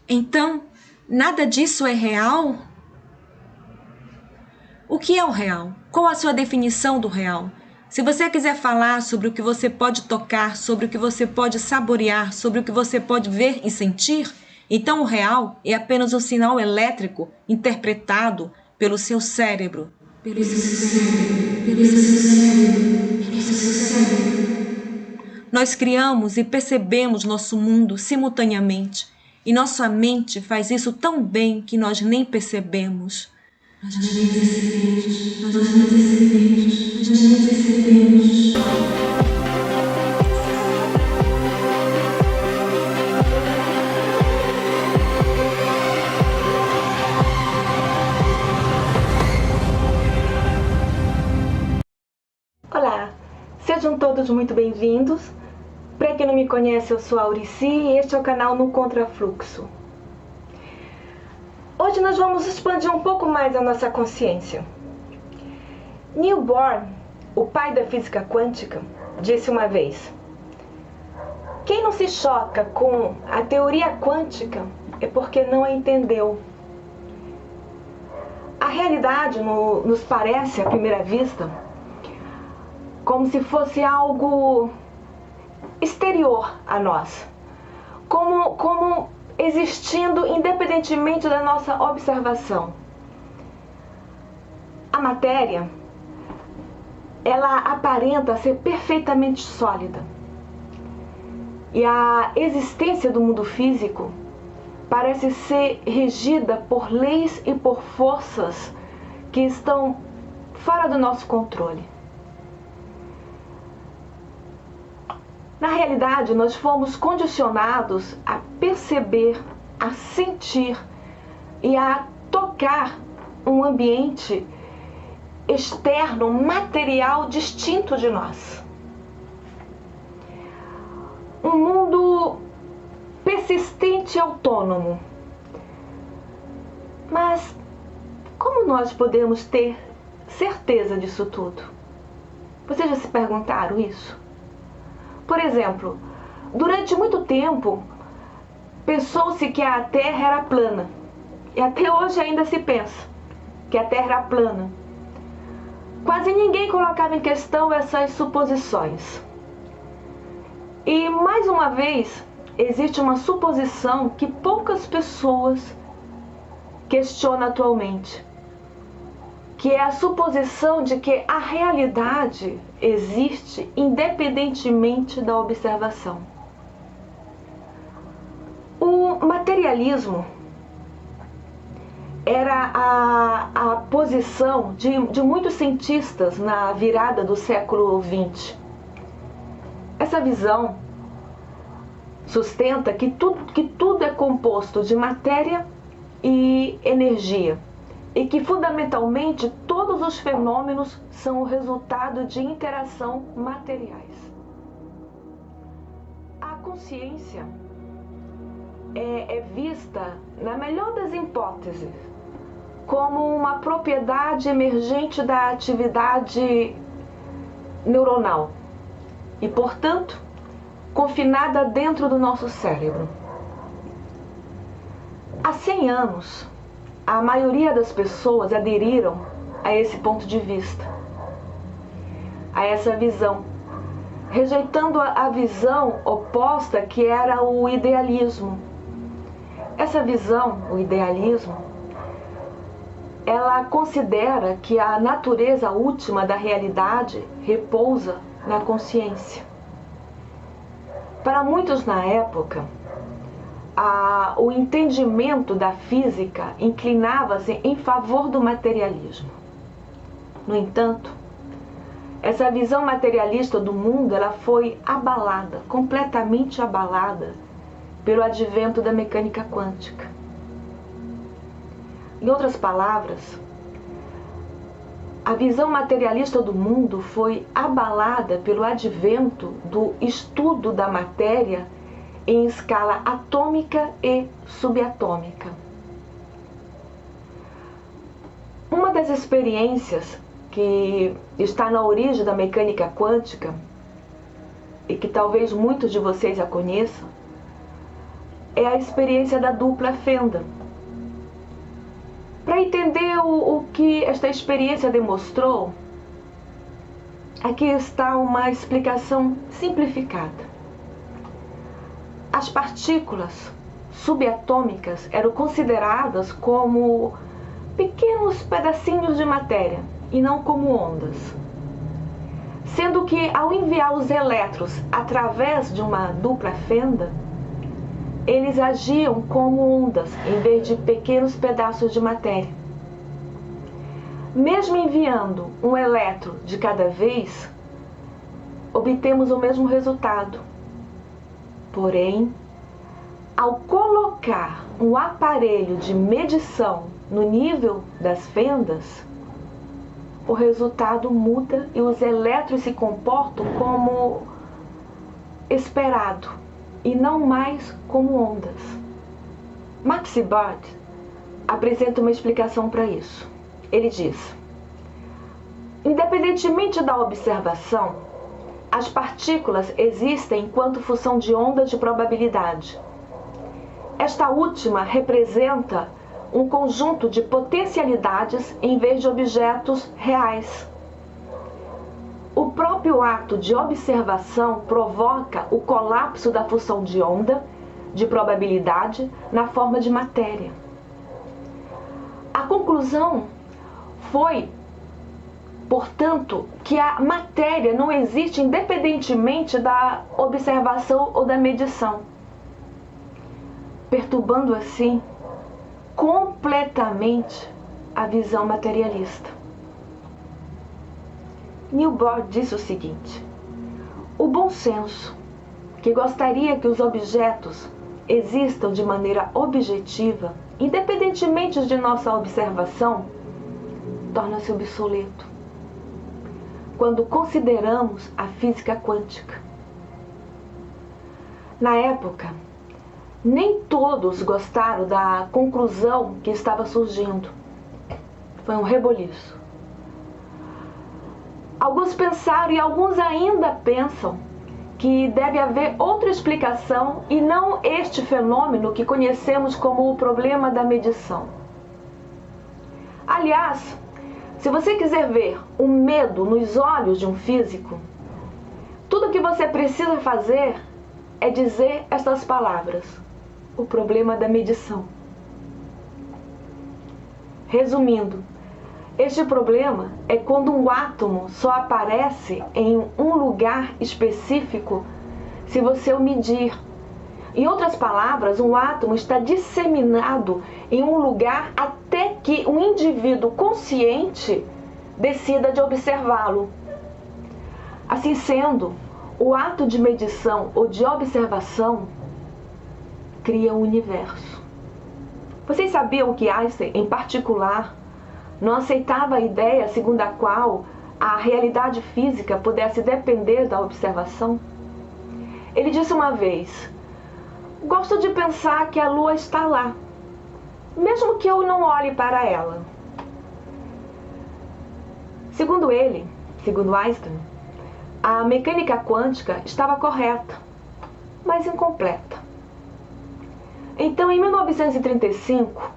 Então, nada disso é real? O que é o real? Qual a sua definição do real? Se você quiser falar sobre o que você pode tocar, sobre o que você pode saborear, sobre o que você pode ver e sentir, então o real é apenas um sinal elétrico interpretado pelo seu cérebro. Pelo seu cérebro, pelo seu cérebro, pelo seu cérebro. Nós criamos e percebemos nosso mundo simultaneamente, e nossa mente faz isso tão bem que nós nem percebemos. Nós nem percebemos, nós nem percebemos, nós nem percebemos. Olá, sejam todos muito bem-vindos. Para quem não me conhece, eu sou a Aurici e este é o canal No Contrafluxo. Hoje nós vamos expandir um pouco mais a nossa consciência. Niels Bohr, o pai da física quântica, disse uma vez: quem não se choca com a teoria quântica é porque não a entendeu. A realidade nos parece, à primeira vista, como se fosse algo exterior a nós, como existindo independentemente da nossa observação. A matéria, ela aparenta ser perfeitamente sólida. E a existência do mundo físico parece ser regida por leis e por forças que estão fora do nosso controle. Na realidade, nós fomos condicionados a perceber, a sentir e a tocar um ambiente externo, material, distinto de nós. Um mundo persistente e autônomo. Mas como nós podemos ter certeza disso tudo? Vocês já se perguntaram isso? Por exemplo, durante muito tempo, pensou-se que a Terra era plana. E até hoje ainda se pensa que a Terra era plana. Quase ninguém colocava em questão essas suposições. E, mais uma vez, existe uma suposição que poucas pessoas questionam atualmente, que é a suposição de que a realidade existe independentemente da observação. O materialismo era a posição de muitos cientistas na virada do século XX. Essa visão sustenta que tudo é composto de matéria e energia, e que fundamentalmente todos os fenômenos são o resultado de interação materiais. A consciência é vista, na melhor das hipóteses, como uma propriedade emergente da atividade neuronal e, portanto, confinada dentro do nosso cérebro. Há 100 anos, a maioria das pessoas aderiram a esse ponto de vista, a essa visão, rejeitando a visão oposta que era o idealismo. Essa visão, o idealismo, ela considera que a natureza última da realidade repousa na consciência. Para muitos na época, o entendimento da física inclinava-se em favor do materialismo. No entanto, essa visão materialista do mundo ela foi abalada, completamente abalada, pelo advento da mecânica quântica. Em outras palavras, a visão materialista do mundo foi abalada pelo advento do estudo da matéria em escala atômica e subatômica. Uma das experiências que está na origem da mecânica quântica, e que talvez muitos de vocês a conheçam, é a experiência da dupla fenda. Para entender o que esta experiência demonstrou, aqui está uma explicação simplificada. As partículas subatômicas eram consideradas como pequenos pedacinhos de matéria e não como ondas. Sendo que, ao enviar os elétrons através de uma dupla fenda, eles agiam como ondas em vez de pequenos pedaços de matéria. Mesmo enviando um elétron de cada vez, obtemos o mesmo resultado. Porém, ao colocar um aparelho de medição no nível das fendas, o resultado muda e os elétrons se comportam como esperado e não mais como ondas. Max Born apresenta uma explicação para isso. Ele diz: independentemente da observação, as partículas existem enquanto função de ondas de probabilidade. Esta última representa um conjunto de potencialidades em vez de objetos reais. O próprio ato de observação provoca o colapso da função de onda de probabilidade na forma de matéria. A conclusão foi, portanto, que a matéria não existe independentemente da observação ou da medição, perturbando assim completamente a visão materialista. Niels Bohr disse o seguinte: o bom senso, que gostaria que os objetos existam de maneira objetiva, independentemente de nossa observação, torna-se obsoleto quando consideramos a física quântica. Na época, nem todos gostaram da conclusão que estava surgindo. Foi um reboliço. Alguns pensaram e alguns ainda pensam que deve haver outra explicação e não este fenômeno que conhecemos como o problema da medição. Aliás, se você quiser ver o medo nos olhos de um físico, tudo o que você precisa fazer é dizer estas palavras: o problema da medição. Resumindo, este problema é quando um átomo só aparece em um lugar específico se você o medir. Em outras palavras, um átomo está disseminado em um lugar até que um indivíduo consciente decida de observá-lo. Assim sendo, o ato de medição ou de observação cria um universo. Vocês sabiam que Einstein, em particular, não aceitava a ideia segundo a qual a realidade física pudesse depender da observação? Ele disse uma vez: gosto de pensar que a Lua está lá, mesmo que eu não olhe para ela. Segundo ele, segundo Einstein, a mecânica quântica estava correta, mas incompleta. Então, em 1935,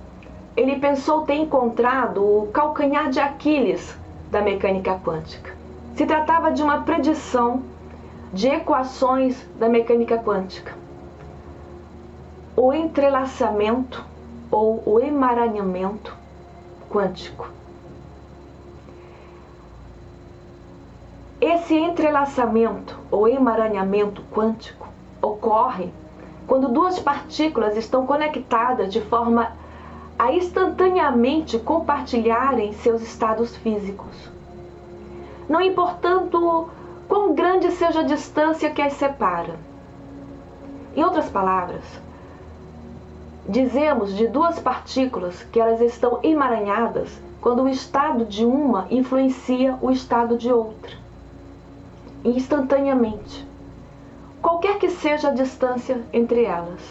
ele pensou ter encontrado o calcanhar de Aquiles da mecânica quântica. Se tratava de uma predição de equações da mecânica quântica: o entrelaçamento ou o emaranhamento quântico. Esse entrelaçamento ou emaranhamento quântico ocorre quando duas partículas estão conectadas de forma a instantaneamente compartilharem seus estados físicos, não importando quão grande seja a distância que as separa. Em outras palavras, dizemos de duas partículas que elas estão emaranhadas quando o estado de uma influencia o estado de outra, instantaneamente, qualquer que seja a distância entre elas.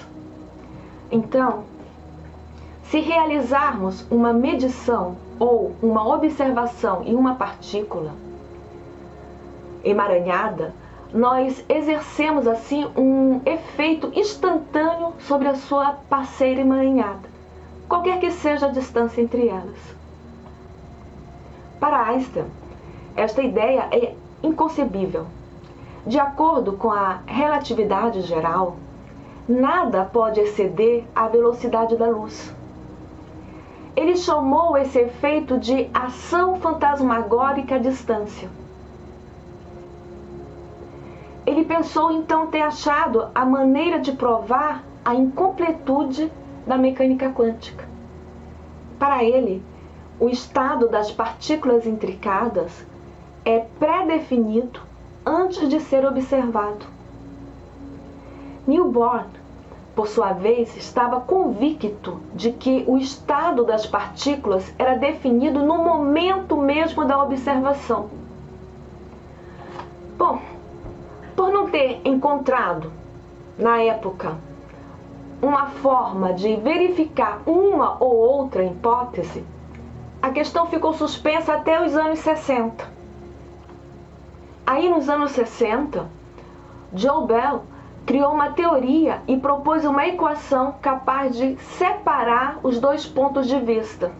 Então, se realizarmos uma medição ou uma observação em uma partícula emaranhada, nós exercemos assim um efeito instantâneo sobre a sua parceira emaranhada, qualquer que seja a distância entre elas. Para Einstein, esta ideia é inconcebível. De acordo com a relatividade geral, nada pode exceder a velocidade da luz. Ele chamou esse efeito de ação fantasmagórica à distância. Ele pensou então ter achado a maneira de provar a incompletude da mecânica quântica. Para ele, o estado das partículas intricadas é pré-definido antes de ser observado. Niels Bohr, por sua vez, estava convicto de que o estado das partículas era definido no momento mesmo da observação. Bom, por não ter encontrado, na época, uma forma de verificar uma ou outra hipótese, a questão ficou suspensa até os anos 60. Aí, nos anos 60, Joe Bell criou uma teoria e propôs uma equação capaz de separar os dois pontos de vista.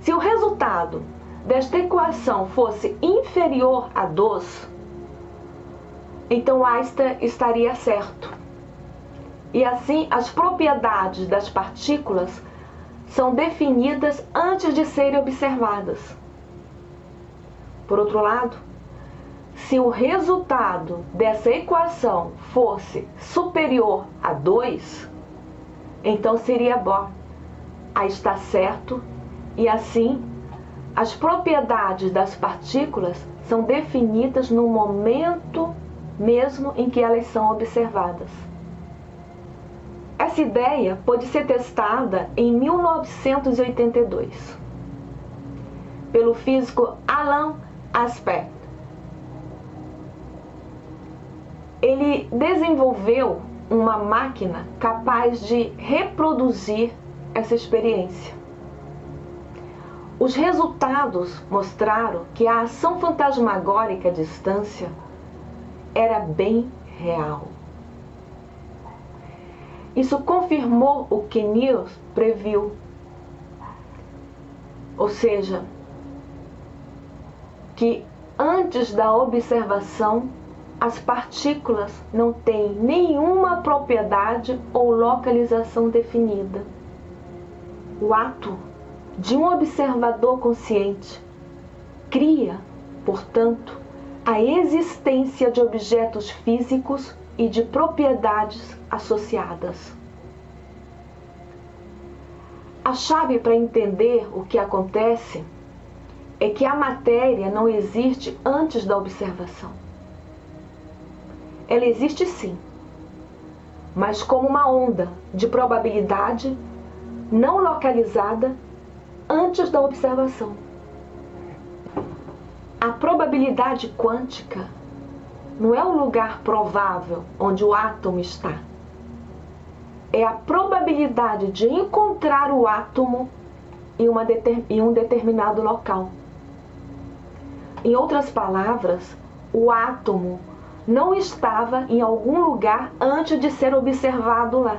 Se o resultado desta equação fosse inferior a 2, então Einstein estaria certo. E assim, as propriedades das partículas são definidas antes de serem observadas. Por outro lado, se o resultado dessa equação fosse superior a 2, então seria Bohr a estar certo, e assim as propriedades das partículas são definidas no momento mesmo em que elas são observadas. Essa ideia pôde ser testada em 1982 pelo físico Alan Aspect. Ele desenvolveu uma máquina capaz de reproduzir essa experiência. Os resultados mostraram que a ação fantasmagórica à distância era bem real. Isso confirmou o que Niels previu. Ou seja, que antes da observação, as partículas não têm nenhuma propriedade ou localização definida. O ato de um observador consciente cria, portanto, a existência de objetos físicos e de propriedades associadas. A chave para entender o que acontece é que a matéria não existe antes da observação. Ela existe sim, mas como uma onda de probabilidade não localizada antes da observação. A probabilidade quântica não é o lugar provável onde o átomo está. É a probabilidade de encontrar o átomo em um determinado local. Em outras palavras, o átomo não estava em algum lugar antes de ser observado lá.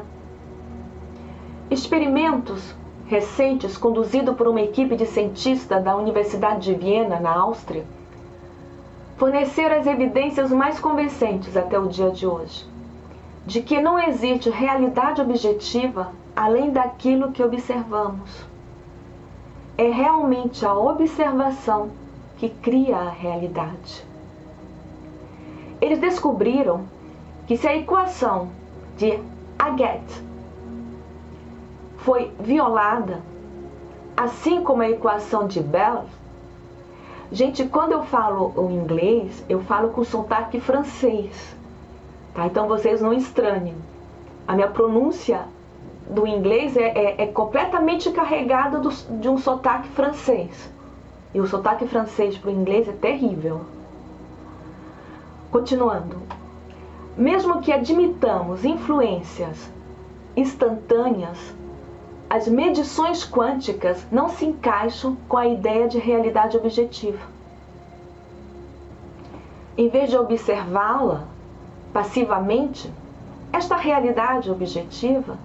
Experimentos recentes conduzidos por uma equipe de cientistas da Universidade de Viena, na Áustria, forneceram as evidências mais convincentes até o dia de hoje, de que não existe realidade objetiva além daquilo que observamos. É realmente a observação que cria a realidade. Eles descobriram que se a equação de Agathe foi violada, assim como a equação de Bell. Gente, quando eu falo o inglês, eu falo com sotaque francês, tá? Então vocês não estranhem. A minha pronúncia do inglês é completamente carregada de um sotaque francês. E o sotaque francês para o inglês é terrível. Continuando. Mesmo que admitamos influências instantâneas, as medições quânticas não se encaixam com a ideia de realidade objetiva. Em vez de observá-la passivamente, esta realidade objetiva,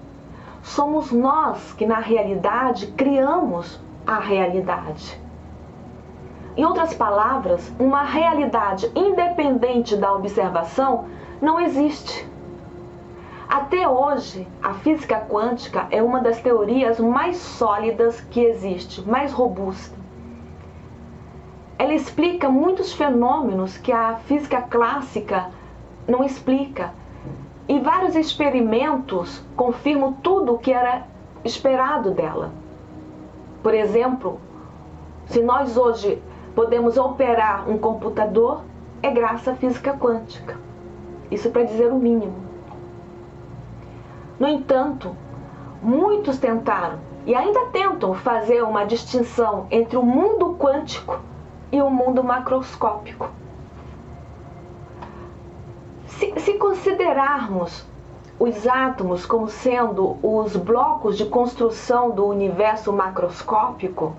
somos nós que na realidade criamos a realidade. Em outras palavras, uma realidade independente da observação não existe. Até hoje, a física quântica é uma das teorias mais sólidas que existe, mais robusta. Ela explica muitos fenômenos que a física clássica não explica. E vários experimentos confirmam tudo o que era esperado dela. Por exemplo, se nós hoje podemos operar um computador, é graças à física quântica. Isso para dizer o mínimo. No entanto, muitos tentaram e ainda tentam fazer uma distinção entre o mundo quântico e o mundo macroscópico. Se considerarmos os átomos como sendo os blocos de construção do universo macroscópico,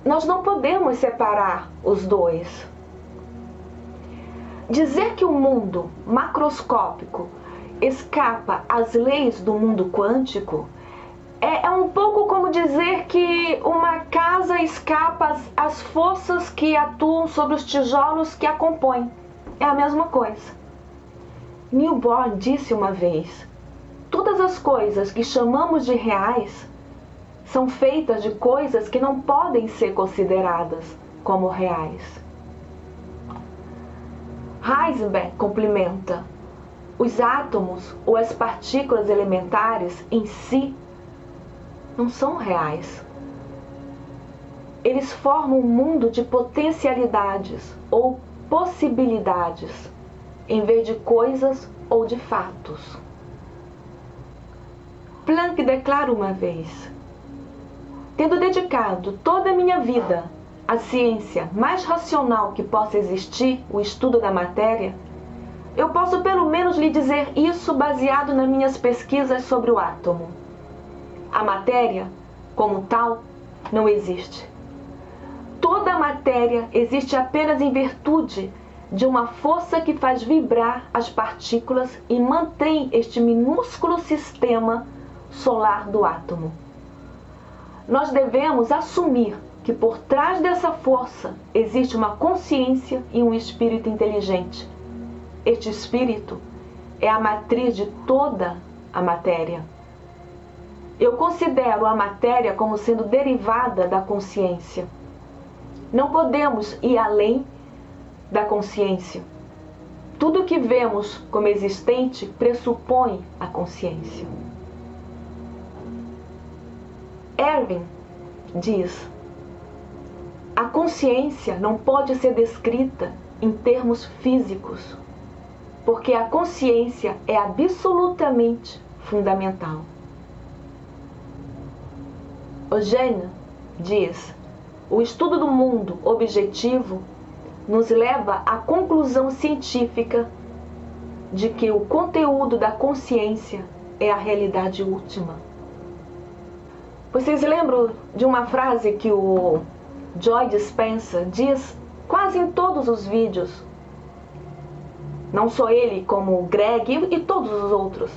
nós não podemos separar os dois. Dizer que o mundo macroscópico escapa às leis do mundo quântico é um pouco como dizer que uma casa escapa às forças que atuam sobre os tijolos que a compõem. É a mesma coisa. Neil Bohr disse uma vez: todas as coisas que chamamos de reais são feitas de coisas que não podem ser consideradas como reais. Heisenberg complementa: os átomos ou as partículas elementares em si não são reais. Eles formam um mundo de potencialidades ou possibilidades, em vez de coisas ou de fatos. Planck declara uma vez: tendo dedicado toda a minha vida à ciência mais racional que possa existir, o estudo da matéria, eu posso pelo menos lhe dizer isso baseado nas minhas pesquisas sobre o átomo. A matéria, como tal, não existe. Toda a matéria existe apenas em virtude de uma força que faz vibrar as partículas e mantém este minúsculo sistema solar do átomo. Nós devemos assumir que por trás dessa força existe uma consciência e um espírito inteligente. Este espírito é a matriz de toda a matéria. Eu considero a matéria como sendo derivada da consciência. Não podemos ir além da consciência. Tudo que vemos como existente pressupõe a consciência. Erwin diz: a consciência não pode ser descrita em termos físicos, porque a consciência é absolutamente fundamental. Eugène diz: o estudo do mundo objetivo nos leva à conclusão científica de que o conteúdo da consciência é a realidade última. Vocês lembram de uma frase que o Joe Dispenza diz quase em todos os vídeos? Não só ele, como o Greg e todos os outros.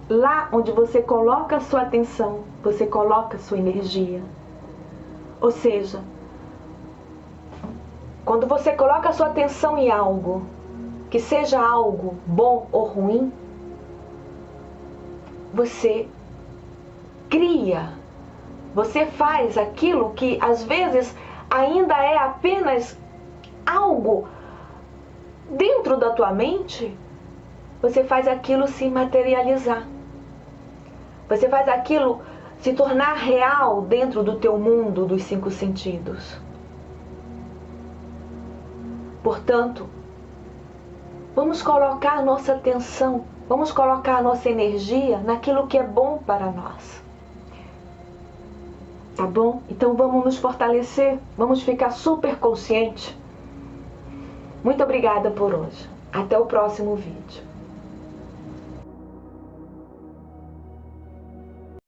Lá onde você coloca a sua atenção, você coloca a sua energia. Ou seja, quando você coloca a sua atenção em algo, que seja algo bom ou ruim, você cria, você faz aquilo que às vezes ainda é apenas algo dentro da tua mente, você faz aquilo se materializar. Você faz aquilo se tornar real dentro do teu mundo dos 5 sentidos. Portanto, vamos colocar a nossa atenção, vamos colocar a nossa energia naquilo que é bom para nós. Tá bom? Então vamos nos fortalecer, vamos ficar super conscientes. Muito obrigada por hoje. Até o próximo vídeo.